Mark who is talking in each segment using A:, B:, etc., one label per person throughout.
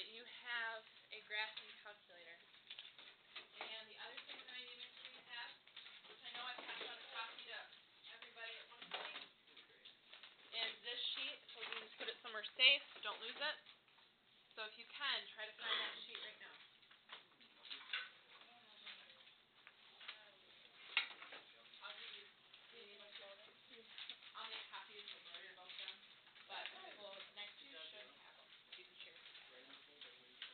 A: that you have a graphing calculator. And the other thing that I need to make sure you have, which I know I passed out a copy to everybody at one point, is this sheet. So you just put it somewhere safe, don't lose it. So if you can, try to find that sheet right now. I'll give you. I'll make copies. Don't worry about them. But people next to you should have them. You can share.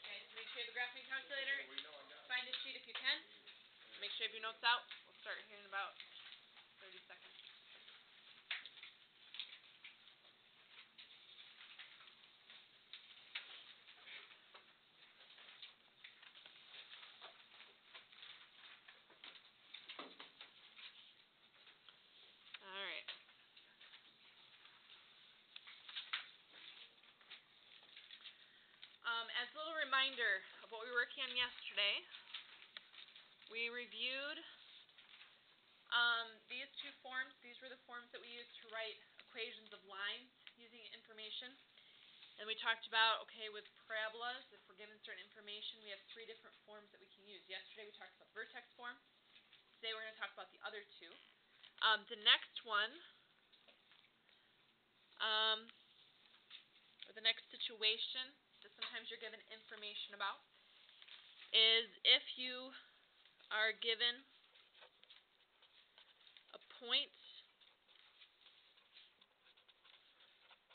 A: Okay, so make sure you have a graphing calculator. Find a sheet if you can. Make sure you have your notes out. We'll start here in about 30 seconds. All right. As a little reminder of what we were working on yesterday, we reviewed these two forms. These were the forms that we used to write equations of lines using information. And we talked about, okay, with parabolas, if we're given certain information, we have three different forms that we can use. Yesterday we talked about vertex form. Today we're going to talk about the other two. The next one, or the next situation that sometimes you're given information about, is if you are given a point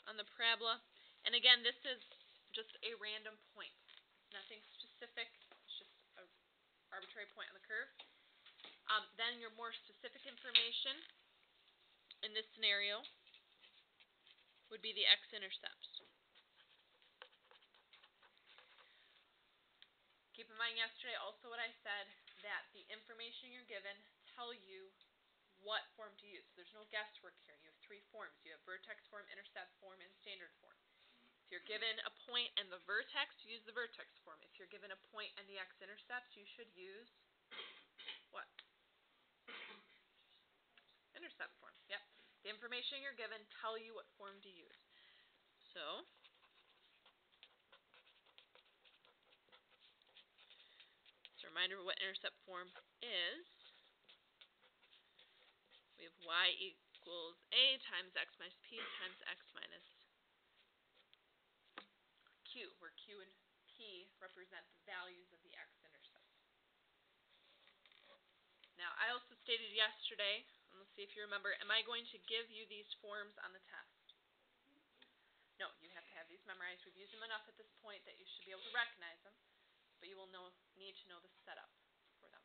A: on the parabola, and again, this is just a random point. Nothing specific, it's just an arbitrary point on the curve. Then your more specific information in this scenario would be the x-intercepts. Keep in mind yesterday also what I said, that the information you're given tell you what form to use. So there's no guesswork here. You have three forms. You have vertex form, intercept form, and standard form. If you're given a point and the vertex, use the vertex form. If you're given a point and the x-intercept, you should use what? Intercept form. Yep. The information you're given tell you what form to use. So a reminder of what intercept form is. We have y equals a times x minus p times x minus q, where q and p represent the values of the x-intercept. Now, I also stated yesterday, and let's see if you remember, am I going to give you these forms on the test? No, you have to have these memorized. We've used them enough at this point that you should be able to recognize them. But you will need to know the setup for them.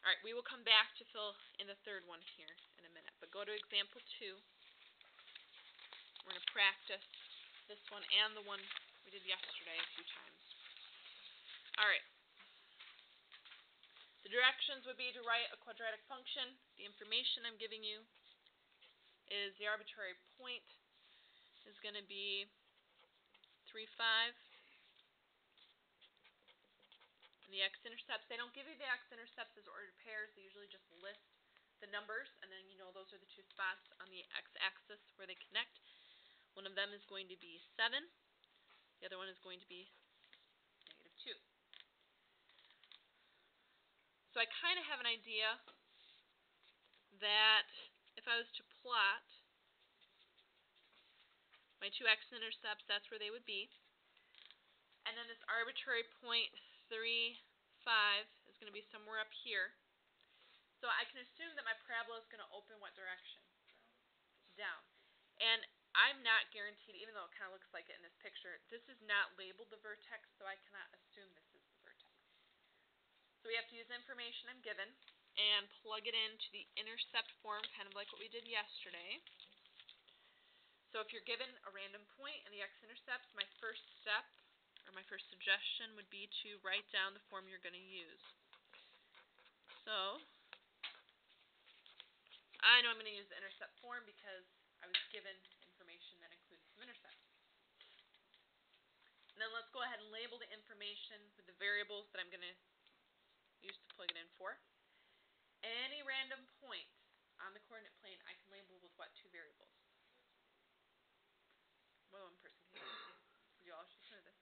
A: Alright, we will come back to fill in the third one here in a minute. But go to example 2. We're going to practice this one and the one we did yesterday a few times. Alright. The directions would be to write a quadratic function. The information I'm giving you is the arbitrary point is going to be 3, 5. And the x-intercepts, they don't give you the x-intercepts as ordered pairs. They usually just list the numbers, and then you know those are the two spots on the x-axis where they connect. One of them is going to be 7. The other one is going to be -2. So I kind of have an idea that if I was to plot my two x-intercepts, that's where they would be. And then this arbitrary point 3, 5 is going to be somewhere up here. So I can assume that my parabola is going to open what direction? Down. And I'm not guaranteed, even though it kind of looks like it in this picture, this is not labeled the vertex, so I cannot assume this is the vertex. So we have to use the information I'm given and plug it into the intercept form, kind of like what we did yesterday. So if you're given a random point and the x-intercepts, my first step, or my first suggestion, would be to write down the form you're going to use. So I know I'm going to use the intercept form because I was given information that includes some intercepts. And then let's go ahead and label the information with the variables that I'm going to use to plug it in for. Any random point on the coordinate plane I can label with what two variables? Well, one person can. You all should know this.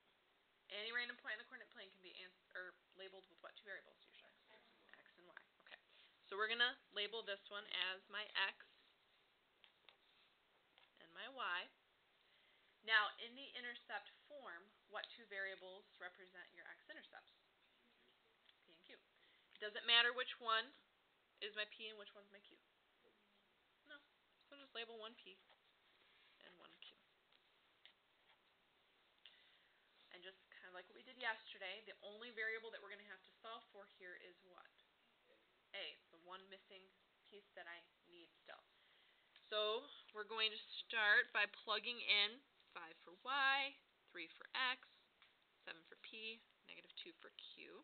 A: So we're going to label this one as my x and my y. Now, in the intercept form, what two variables represent your x-intercepts? P and q. Does it matter which one is my p and which one's my q? No. So just label one p and one q. And just kind of like what we did yesterday, the only variable that we're going to have to solve for here is what? A. It's the one missing piece that I need still. So we're going to start by plugging in 5 for y, 3 for x, 7 for p, -2 for q.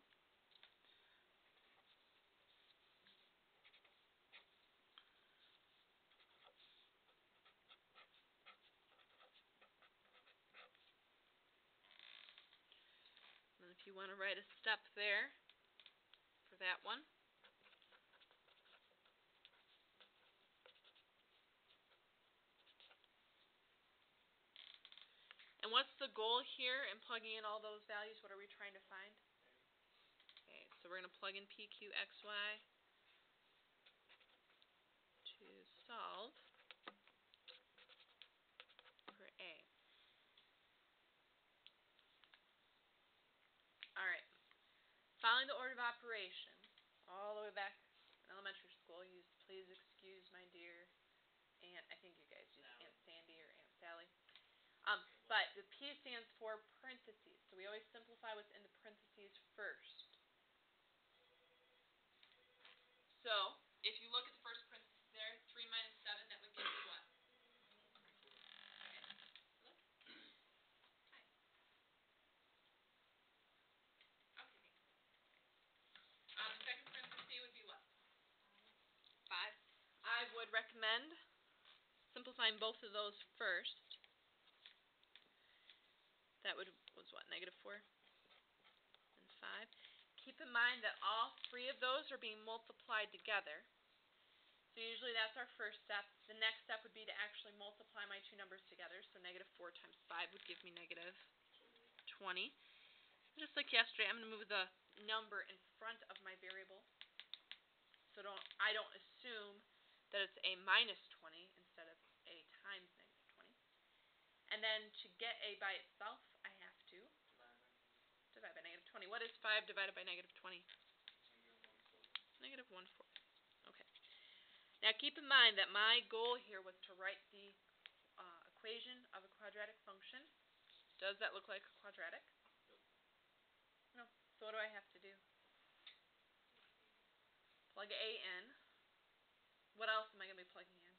A: And if you want to write a step there for that one. And what's the goal here in plugging in all those values? What are we trying to find? Okay, so we're going to plug in p, q, x, y to solve for A. Alright, following the order of operations, all the way back in elementary school, you used please excuse my dear Aunt, I think you guys use Aunt Sandy or Aunt Sally. But the P stands for parentheses, so we always simplify what's in the parentheses first. So, if you look at the first parentheses there, 3 minus 7, that would give you what? The second parenthesis would be what? 5. I would recommend simplifying both of those first. That was what, -4 and 5. Keep in mind that all three of those are being multiplied together. So usually that's our first step. The next step would be to actually multiply my two numbers together. So -4 times 5 would give me -20. Just like yesterday, I'm going to move the number in front of my variable. So I don't assume that it's a -20 instead of a times -20. And then to get a by itself, I have to divide by -20. What is 5 divided by -20? -1/4. Okay. Now keep in mind that my goal here was to write the equation of a quadratic function. Does that look like a quadratic? No. So what do I have to do? Plug A in. What else am I going to be plugging in?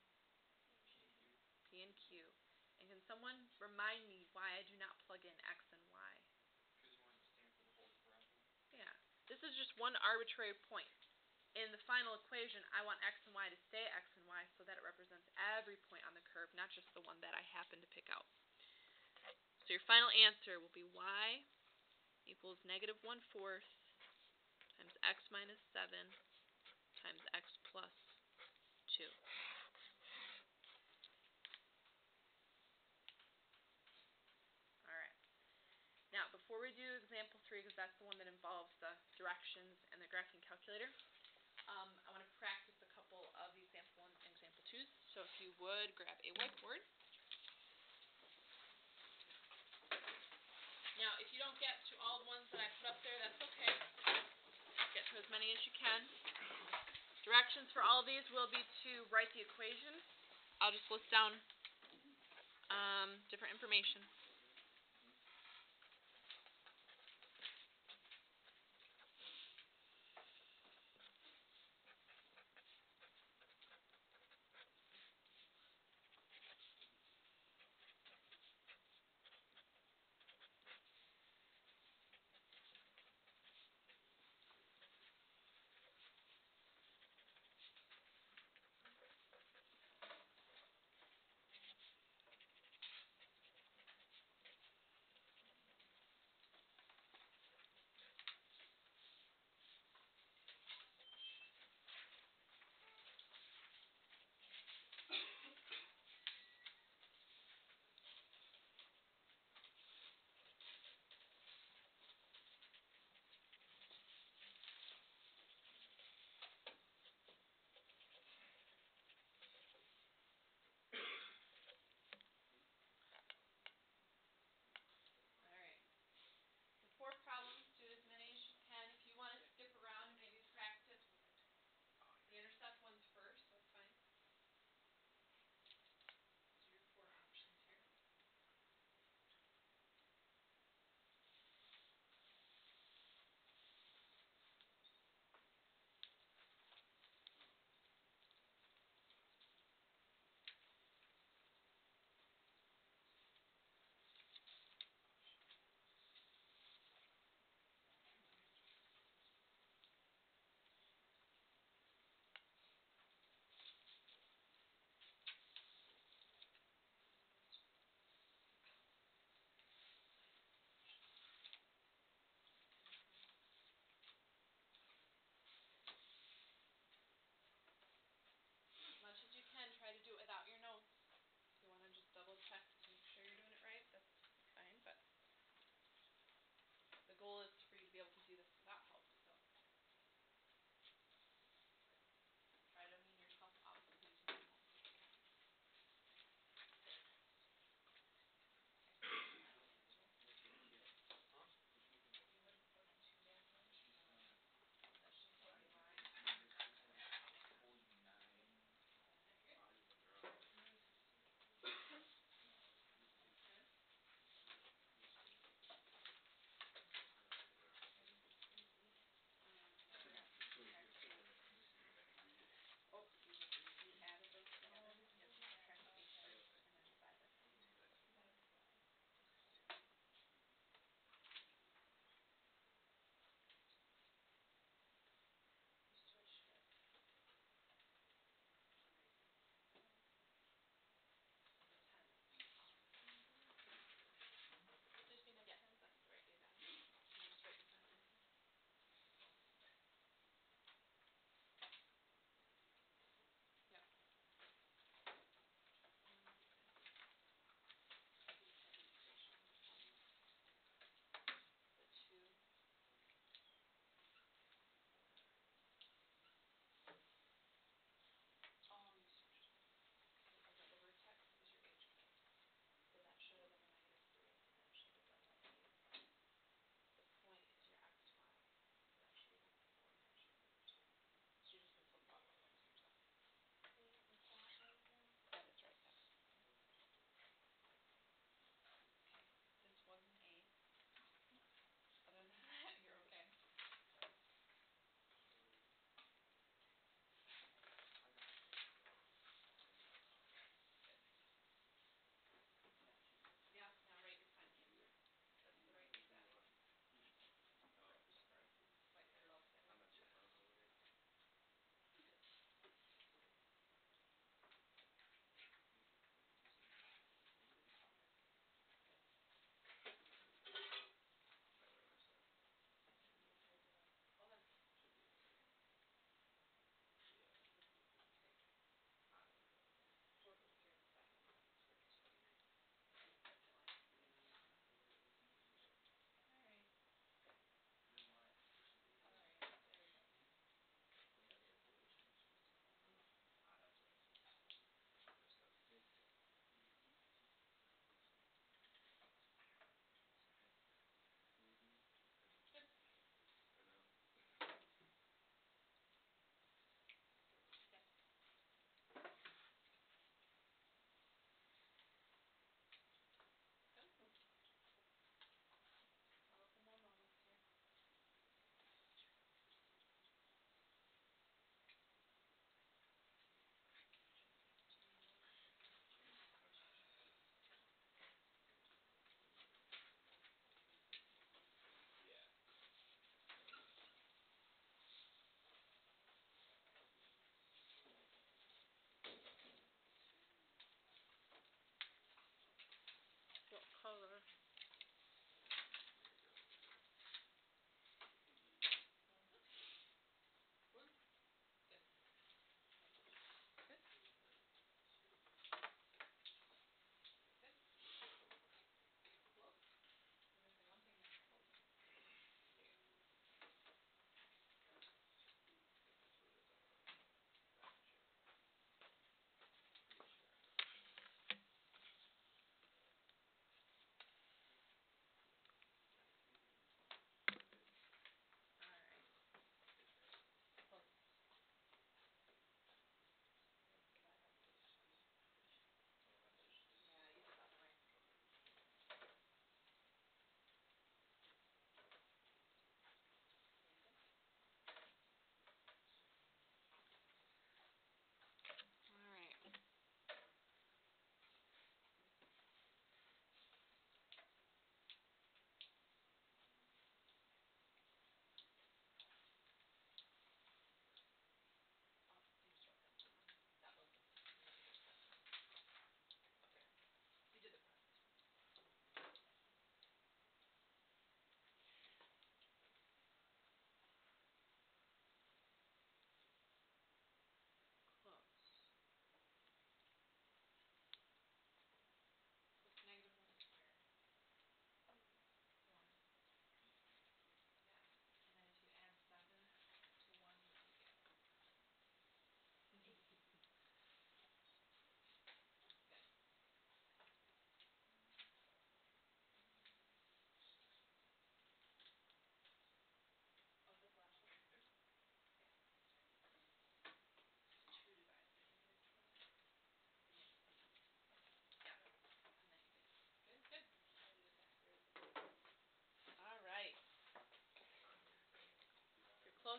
A: P and Q. And can someone remind me why I do not plug in x and y?
B: Because you want it to stand for the whole parabola.
A: Yeah. This is just one arbitrary point. In the final equation, I want x and y to stay x and y so that it represents every point on the curve, not just the one that I happen to pick out. So your final answer will be y equals -1/4 times x minus 7 times x plus 2. Alright. Now, before we do example 3, because that's the one that involves the directions and the graphing calculator, I want to practice a couple of example 1 and example 2s. So if you would, grab a whiteboard. Now, if you don't get to all the ones that I put up there, that's okay. Get to as many as you can. Directions for all of these will be to write the equation. I'll just list down different information.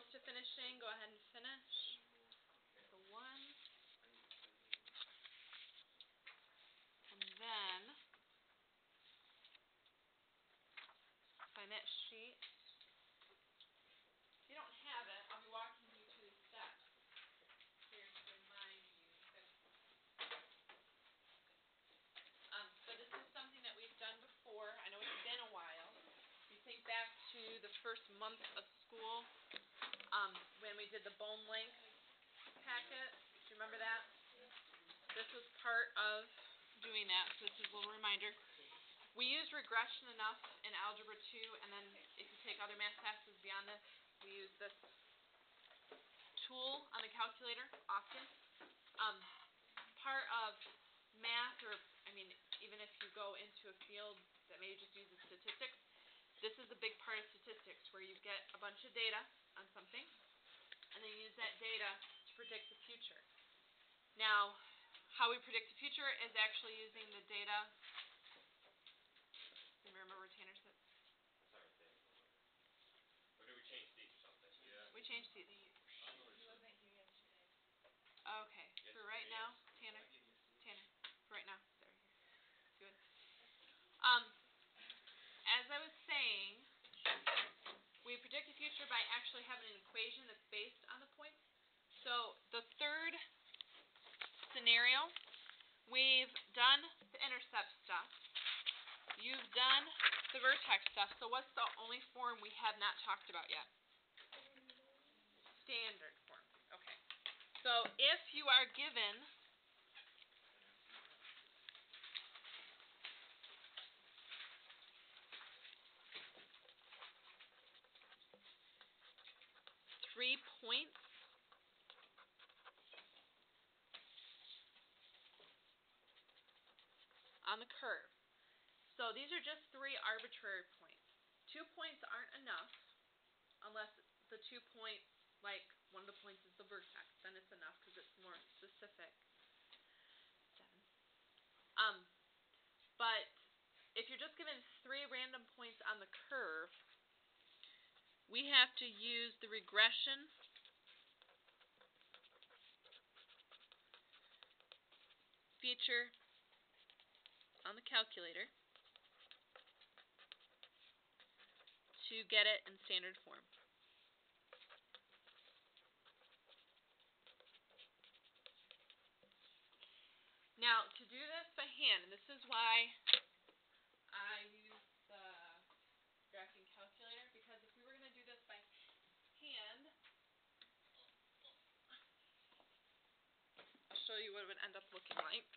A: close to finishing, go ahead and finish. So 1. And then find that sheet. If you don't have it, I'll be walking you through the steps here to remind you. But this is something that we've done before. I know it's been a while. If you think back to the first month of school, when we did the bone length packet, do you remember that? This was part of doing that, so this is a little reminder. We use regression enough in Algebra 2, and then if you take other math classes beyond this, we use this tool on the calculator often. Part of math, or even if you go into a field that maybe just uses statistics, this is a big part of statistics where you get a bunch of data on something, and then you use that data to predict the future. Now, how we predict the future is actually using the data. Remember what Tanner said?
C: Sorry, or did we change these or something? Yeah.
A: We changed these.
D: He wasn't here yesterday.
A: Okay. For right now, Tanner. For right now. Sorry. Good. As I was saying, we predict the future by actually having an equation that's based on the points. So the third scenario, we've done the intercept stuff. You've done the vertex stuff. So what's the only form we have not talked about yet? Standard form. Okay. So if you are given three points on the curve. So these are just 3 arbitrary points. 2 points aren't enough unless the 2 points, like one of the points is the vertex, then it's enough because it's more specific. 7. But if you're just given 3 random points on the curve, we have to use the regression feature on the calculator to get it in standard form. Now, to do this by hand, and this is why I use the graphing calculator, because if we were going to do this by hand, I'll show you what it would end up looking like.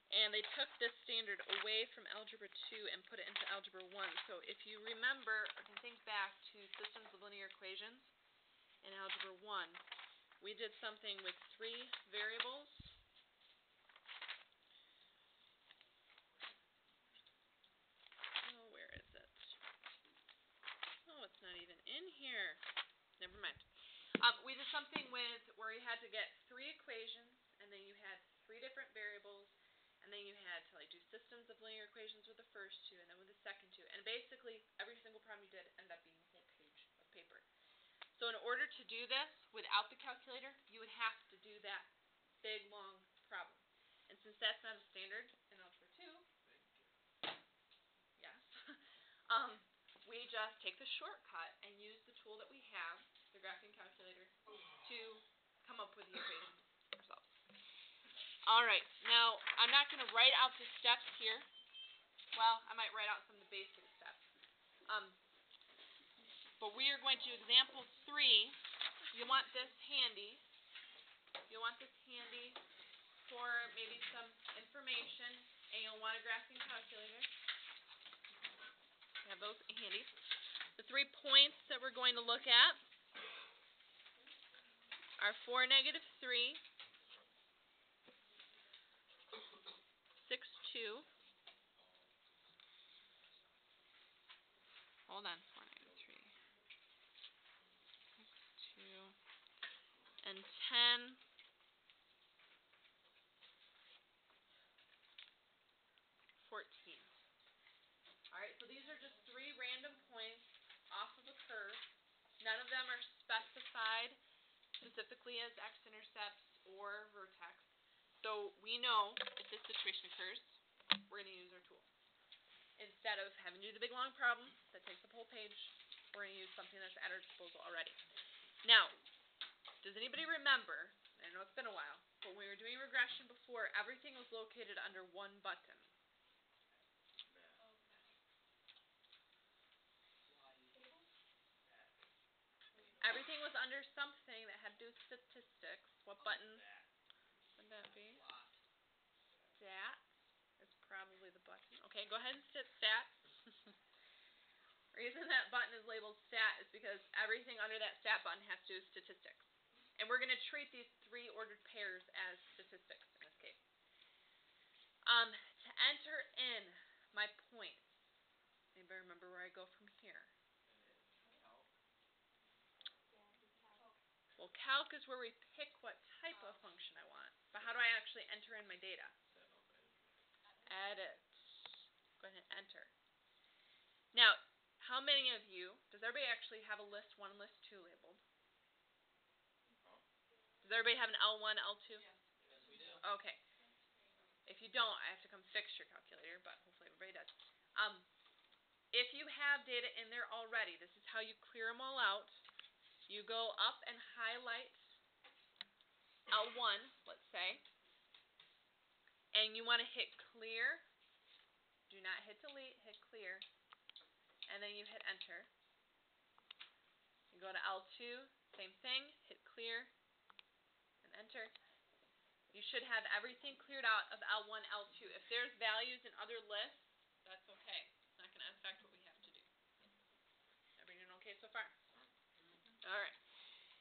A: And they took this standard away from Algebra 2 and put it into Algebra 1. So if you remember, or can think back to systems of linear equations in Algebra 1, we did something with 3 variables. Oh, where is it? Oh, it's not even in here. Never mind. We did something with where you had to get 3 equations, and then you had 3 different variables, and then you had to do systems of linear equations with the first 2, and then with the second 2. And basically, every single problem you did ended up being a whole page of paper. So in order to do this without the calculator, you would have to do that big, long problem. And since that's not a standard in Algebra 2, yes, we just take the shortcut and use the tool that we have, the graphing calculator, to come up with the equations ourselves. Alright, now I'm not going to write out the steps here. Well, I might write out some of the basic steps. But we are going to example 3. You want this handy. You'll want this handy for maybe some information, and you'll want a graphing calculator. You have those handy. The 3 points that we're going to look at are 4, -3, 6, 2. Hold on. 4, -3, 6, 2, and 10. 14. Alright, so these are just 3 random specifically as x-intercepts or vertex. So we know if this situation occurs, we're going to use our tool. Instead of having to do the big long problem that takes up a whole page, we're going to use something that's at our disposal already. Now, does anybody remember, I know it's been a while, but when we were doing regression before, everything was located under one button. Everything was under something that had to do with statistics. What button would that be? Stat is probably the button. Okay, go ahead and hit stat. Reason that button is labeled stat is because everything under that stat button has to do with statistics. And we're going to treat these three ordered pairs as statistics in this case. To enter in my points, anybody remember where I go from here? Well, calc is where we pick what type of function I want. But how do I actually enter in my data? Edit. Go ahead and enter. Now, how many of you, does everybody actually have a list 1 and list 2 labeled? Does everybody have an L1, L2?
D: Yes.
B: Yes, we do.
A: Okay. If you don't, I have to come fix your calculator, but hopefully everybody does. If you have data in there already, this is how you clear them all out. You go up and highlight L1, let's say, and you want to hit clear. Do not hit delete, hit clear, and then you hit enter. You go to L2, same thing, hit clear, and enter. You should have everything cleared out of L1, L2. If there's values in other lists, that's okay. It's not going to affect what we have to do. Everybody doing okay so far? Alright.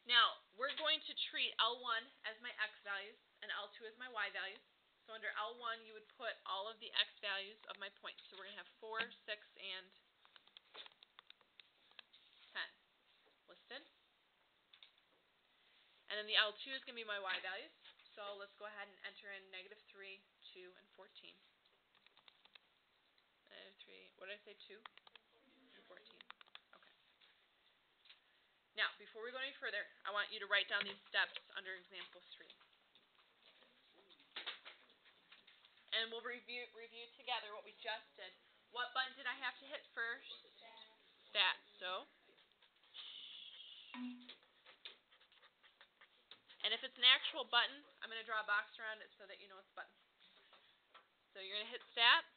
A: Now, we're going to treat L1 as my x values and L2 as my y values. So under L1, you would put all of the x values of my points. So we're going to have 4, 6, and 10 listed. And then the L2 is going to be my y values. So let's go ahead and enter in -3, 2, and 14. -3, what did I say, 2? And 14. Okay. Now, before we go any further, I want you to write down these steps under example 3. And we'll review together what we just did. What button did I have to hit first? Stat. So. And if it's an actual button, I'm going to draw a box around it so that you know it's a button. So you're going to hit stat.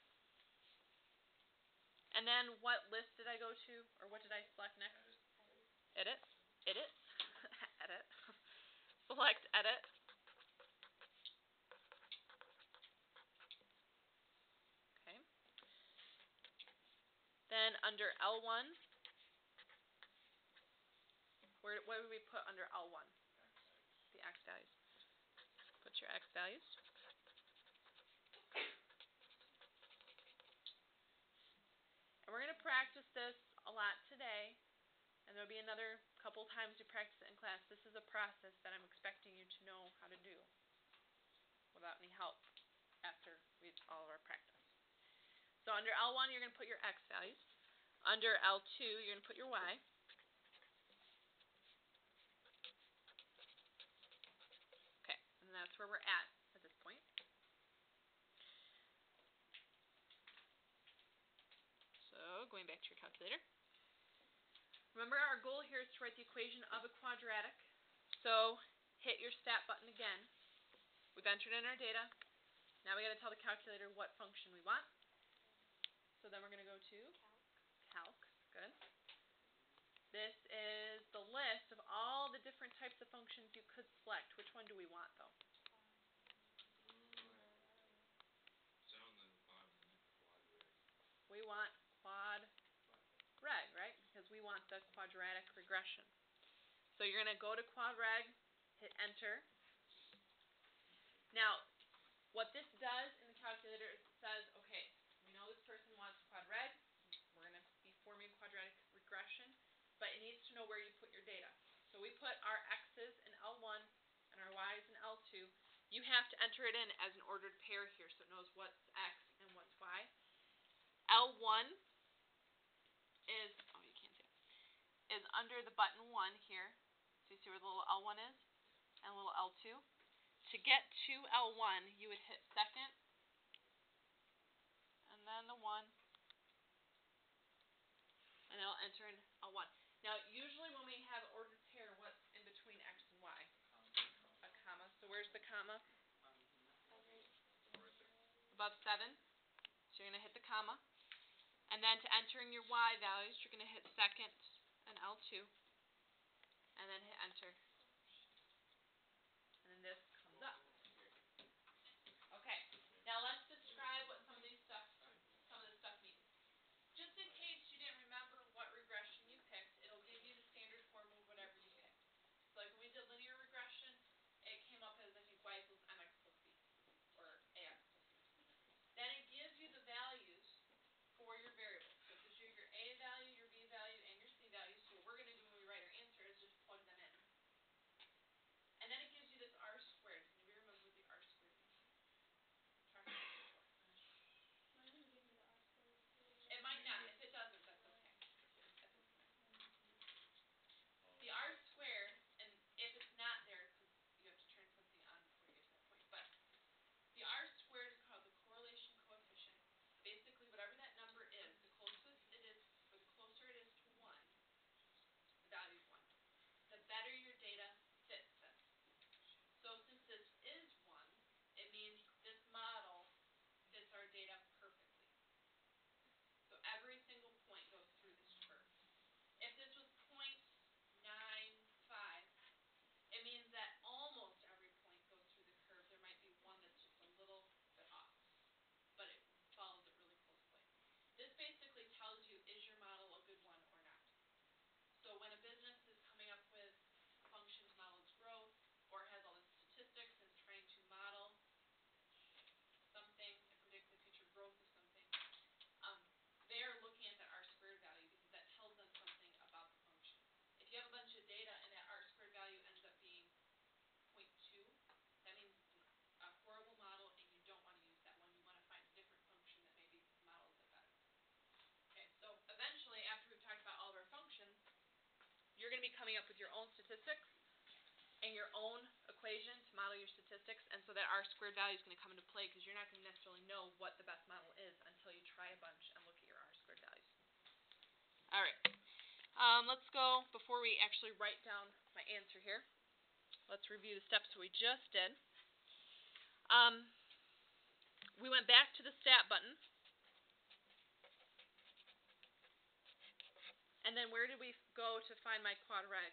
A: And then what list did I go to? Or what did I select next? Edit. Edit. Edit. Select edit. Okay. Then under L1, what would we put under L1? The x values. Put your x values. And we're going to practice this a lot today. And there'll be another couple times you practice it in class. This is a process that I'm expecting you to know how to do without any help after all of our practice. So under L1, you're going to put your x values. Under L2, you're going to put your y. Okay, and that's where we're at this point. So going back to your calculator. Remember, our goal here is to write the equation of a quadratic. So hit your stat button again. We've entered in our data. Now we got to tell the calculator what function we want. So then we're going to go to calc. Good. This is the list of all the different types of functions you could select. Which one do we want, though? We want quad reg, right? Because we want the quadratic regression. So you're going to go to quad reg, hit enter. Now, what this does in the calculator is it says, okay, we know this person wants quad reg. We're going to be forming quadratic regression, but it needs to know where you put your data. So we put our x's in L1 and our y's in L2. You have to enter it in as an ordered pair here so it knows what's x and what's y. L1 is, oh, you can't see it, is under the button 1 here. So you see where the little L1 is? and a little L2. To get to L1, you would hit second, and then the 1, and it'll enter in L1. Now, usually when we have ordered pair, what's in between X and Y? A comma. So where's the comma? Above 7. So you're going to hit the comma. And then to enter in your Y values, you're going to hit second and L2. And then hit enter. And then this comes up. Okay. Now let's describe what some of this stuff means. Just in case you didn't remember what regression you picked, it'll give you the standard form of whatever you picked. So like when we did linear regression, it came up as I think y equals mx plus b, or ax plus b. Then it gives you the values for your variables. So it gives you your a value, your b value, and your c value. So what we're going to do when we write our answer is just plug them in. And then it gives you this r squared. Does anybody remember what the r squared means? Talked about this before.
D: Mine didn't give me the R squared.
A: It might not. If it doesn't, that's okay. That's okay. The r squared, and if it's not there, because you have to turn something on before you get to that point, but the r squared is called the correlation coefficient. Basically, whatever that number is, the closer it is to 1, the value is 1, the better your data fits this. So since this is 1, it means this model fits our data perfectly. So every single point goes through this curve. If this was 0.95, it means that almost every point goes through the curve. There might be one that's just a little bit off, but it follows it really closely. This basically tells you, is your model a good one or not? So when a business is coming up with a function to model its growth, or has all the statistics and is trying to model something and predict the future growth of something, they're looking at that r squared value because that tells them something about the function. If you have a bunch of data and that r squared value ends up being 0.2, that means it's a horrible model and you don't want to use that one. You want to find a different function that maybe models it better. Okay, so eventually, after we've talked about all of our functions, you're going to be coming up with your own statistics and your own equation to model your statistics, and so that r squared value is going to come into play because you're not going to necessarily know what the best model is until you try a bunch and look at your r squared values. All right. Let's go, before we actually write down my answer here, let's review the steps we just did. We went back to the stat button. And then where did we go to find my quad reg?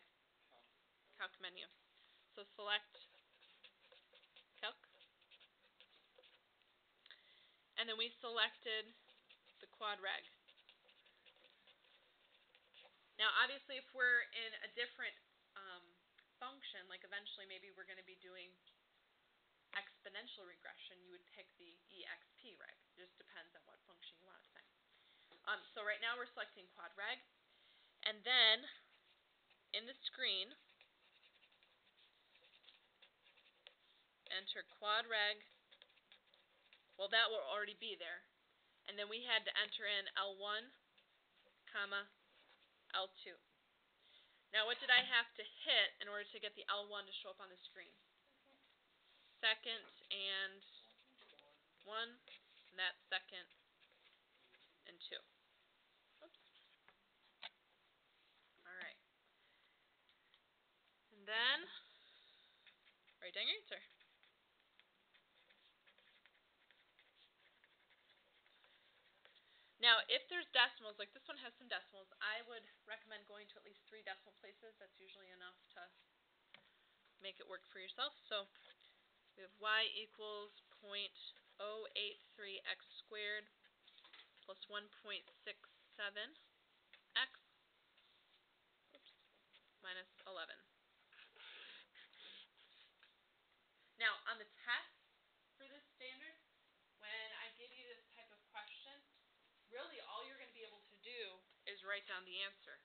A: Calc menu. So select Calc. And then we selected the quad reg. Now obviously if we're in a different function, like eventually maybe we're going to be doing exponential regression, you would pick the exp reg. It just depends on what function you want to assign. So right now we're selecting quad reg. And then in the screen, enter quad reg. Well, that will already be there. And then we had to enter in L1, comma, L2. Now, what did I have to hit in order to get the L1 to show up on the screen? Second and 1, and that's second and 2. Oops. All right. And then write down your answer. Now, if there's decimals, like this one has some decimals, I would recommend going to at least 3 decimal places. That's usually enough to make it work for yourself. So we have y equals 0.083x squared plus 1.67x minus 11. Now, on the test for this standard, when I give you this type of question, really all you're going to be able to do is write down the answer.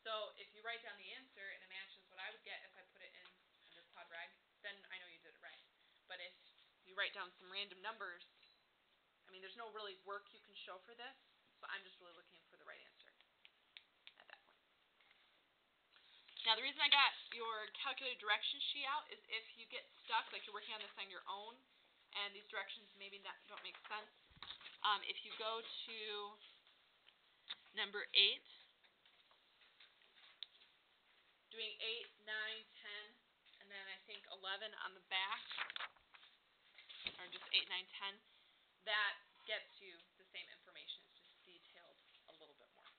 A: So if you write down the answer and it matches what I would get if I put it in under quad reg, then I know you did it right. But if you write down some random numbers, I mean, there's no really work you can show for this, so I'm just really looking for the right answer at that point. Now the reason I got your calculated direction sheet out is if you get stuck, like you're working on this on your own, and these directions maybe don't make sense. If you go to number 8, doing 8, 9, 10, and then I think 11 on the back, or just 8, 9, 10, that gets you the same information. It's just detailed a little bit more.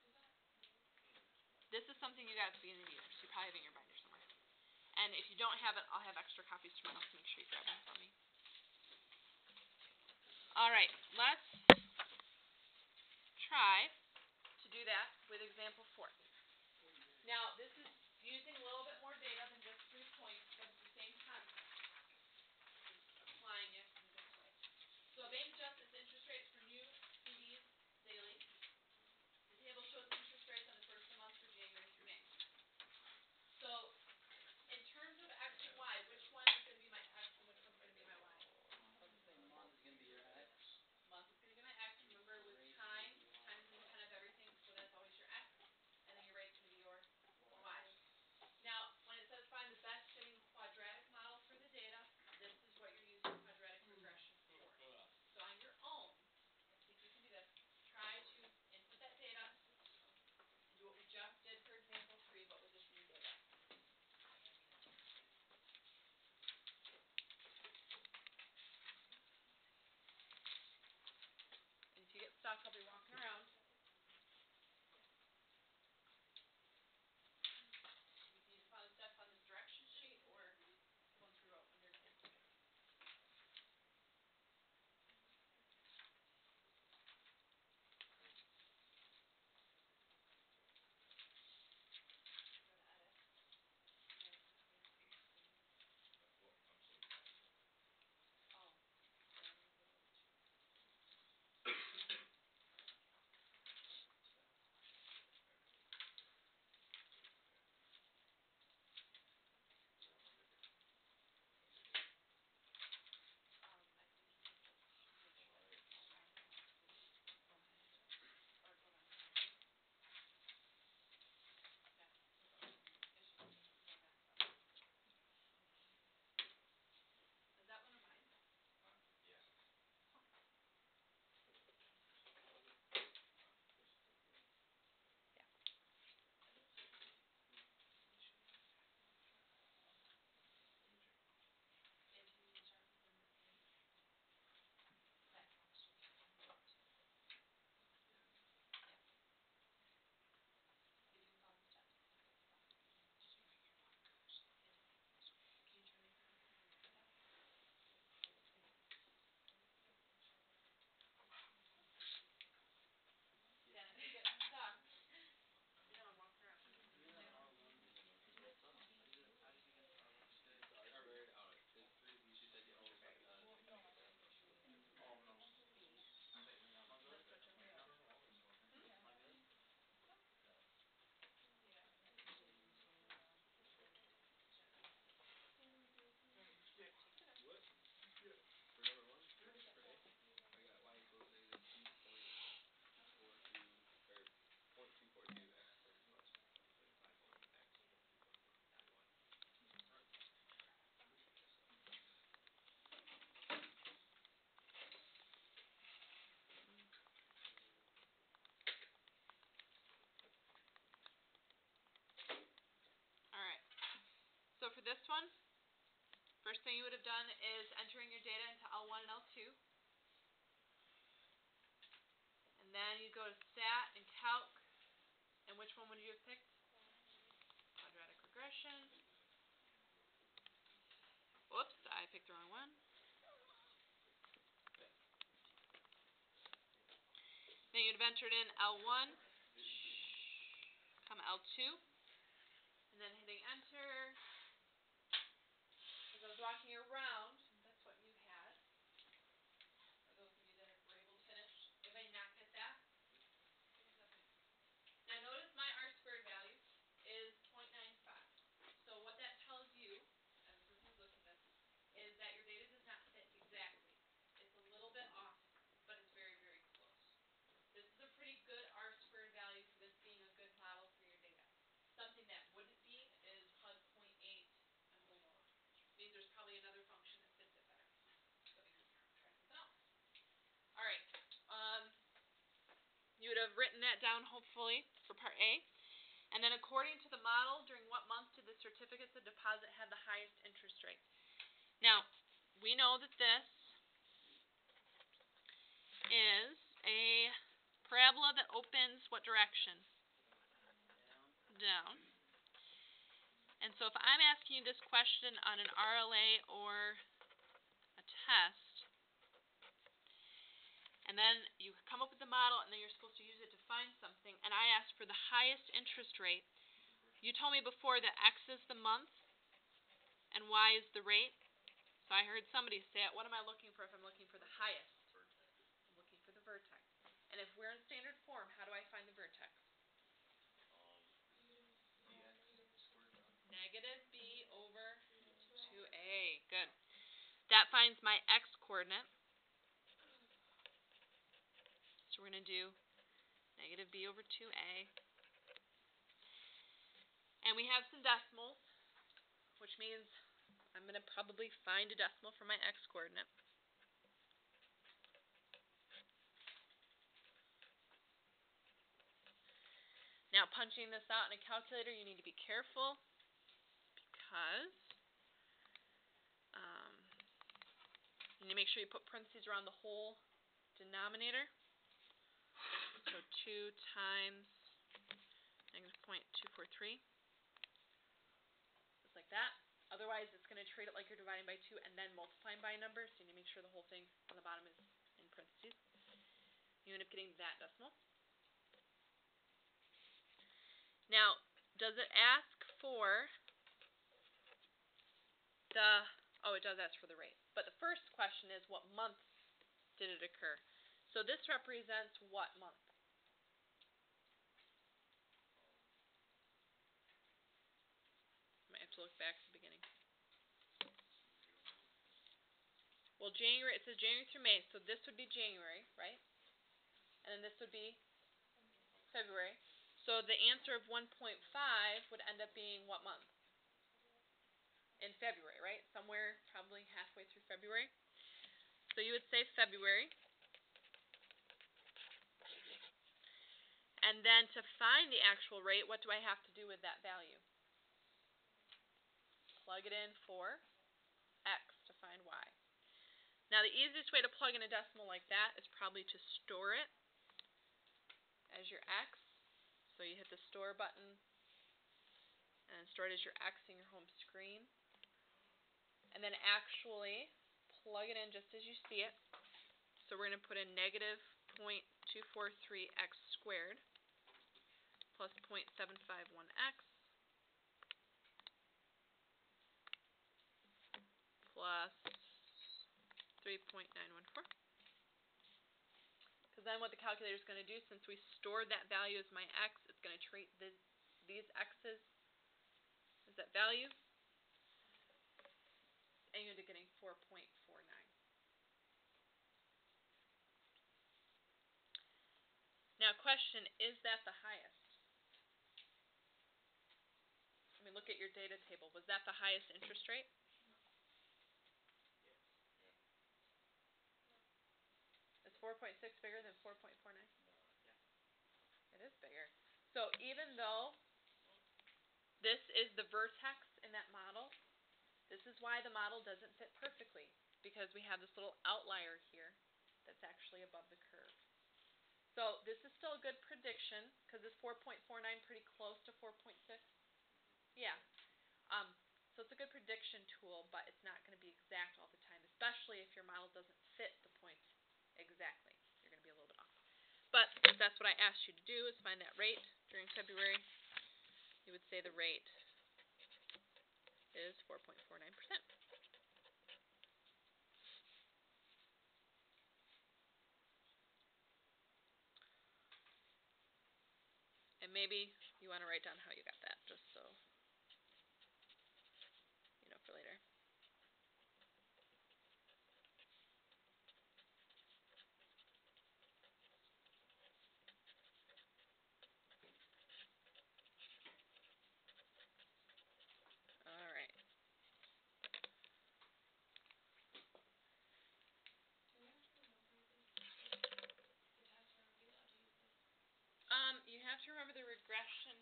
A: This is something you got at the beginning of the year, so you probably have it in your binder somewhere. And if you don't have it, I'll have extra copies tomorrow, so make sure you grab them for me. Alright, let's try to do that with example 4. Now, this is using a little bit more data than just 3 points, but it's the same concept. Just applying it in this way. So, Bank Justice interest rates for new CDs daily. The table shows interest rates on the first of the month for January through May. So, in terms of X and Y, which one is going to be my X and which one's going to be my Y?
B: Month is gonna be your X.
A: Month is going to be my X. Remember with time is an independent of everything, so that's always your X. And then your rate's going to be your Y. Now, when it says find the best fitting quadratic model for the data, this is what you're using quadratic regression for. So on your own, see if you can do this, try to input that data and do what we just did for example 3, but with this new data. And if you get stuck, I'll be walking around. You can either follow the steps on this direction sheet or the ones we wrote under example 3. Go to edit. Oh. Is that one of mine?
C: Yeah.
A: Yeah. And can you start with number 8? That question. Yeah. See if you can follow the steps. Can you turn it around? Yeah, if you get stuck, you know I'm walking around.
B: Isn't that R1? How did you get to R1 today?
C: Remember, there's 3 of these. She said you always
B: Okay.
C: take the one.
B: Oh no. I'm taking that one.
A: Let's switch over.
B: No, all this one. Am I good?
A: Yeah.
C: What? For number 1? For A? I got y equals negative 2.42, or 0.242 x squared plus 0.751 x equals 2.691.
A: Alright. So for this one, first thing you would have done is entering your data into L1 and L2. And then you go to Stat and Calc. And which one would you have picked? Quadratic regression. Whoops, I picked the wrong one. Then you'd have entered in L1, L2, and then hitting enter. As I was walking around, that's what you had. For those of you that were able to finish. Anybody not get that? Now notice my R-squared value is 0.95. So what that tells you, as the person who's looking at this, is that your data does not fit exactly. It's a little bit off, but it's very, very close. This is a pretty good R-squared value for this being a good model for your data. Something that wouldn't be is down, hopefully, for part A. And then according to the model, during what month did the certificates of deposit have the highest interest rate? Now, we know that this is a parabola that opens what direction? Down. And so if I'm asking you this question on an RLA or a test, and then you come up with the model, and then you're supposed to use it to find something, and I asked for the highest interest rate, you told me before that X is the month and Y is the rate. So I heard somebody say it. What am I looking for if I'm looking for the highest? I'm looking for the vertex. And if we're in standard form, how do I find the vertex? Negative B over 2A. Good. That finds my X coordinate. So we're going to do negative B over 2A. And we have some decimals, which means I'm going to probably find a decimal for my X coordinate. Now, punching this out in a calculator, you need to be careful because you need to make sure you put parentheses around the whole denominator. So 2 times negative 0.243. Just like that. Otherwise, it's going to treat it like you're dividing by 2 and then multiplying by a number. So you need to make sure the whole thing on the bottom is in parentheses. You end up getting that decimal. Now, does it ask for the... Oh, it does ask for the rate. But the first question is, what month did it occur? So this represents what month? Might have to look back to the beginning. Well, January, it says January through May, so this would be January, right? And then this would be February. So the answer of 1.5 would end up being what month? In February, right? Somewhere probably halfway through February. So you would say February. And then to find the actual rate, what do I have to do with that value? Plug it in for X to find Y. Now the easiest way to plug in a decimal like that is probably to store it as your X. So you hit the store button and store it as your X in your home screen. And then actually plug it in just as you see it. So we're going to put in negative 0.243x squared plus 0.751x plus 3.914. Because then what the calculator is going to do, since we stored that value as my x, it's going to treat these x's as that value. And you're getting 4.49. Now question, is that the highest? I mean, look at your data table. Was that the highest interest rate? Is 4.6 bigger than 4.49? It is bigger. So even though this is the vertex in that model, this is why the model doesn't fit perfectly, because we have this little outlier here that's actually above the curve. So this is still a good prediction, because is 4.49 pretty close to 4.6? Yeah. So it's a good prediction tool, but it's not going to be exact all the time, especially if your model doesn't fit the points exactly. You're going to be a little bit off. But if that's what I asked you to do, is find that rate during February, you would say the rate is 4.49%. And maybe you want to write down how you got that, just so you know for later. All right. have to remember the regression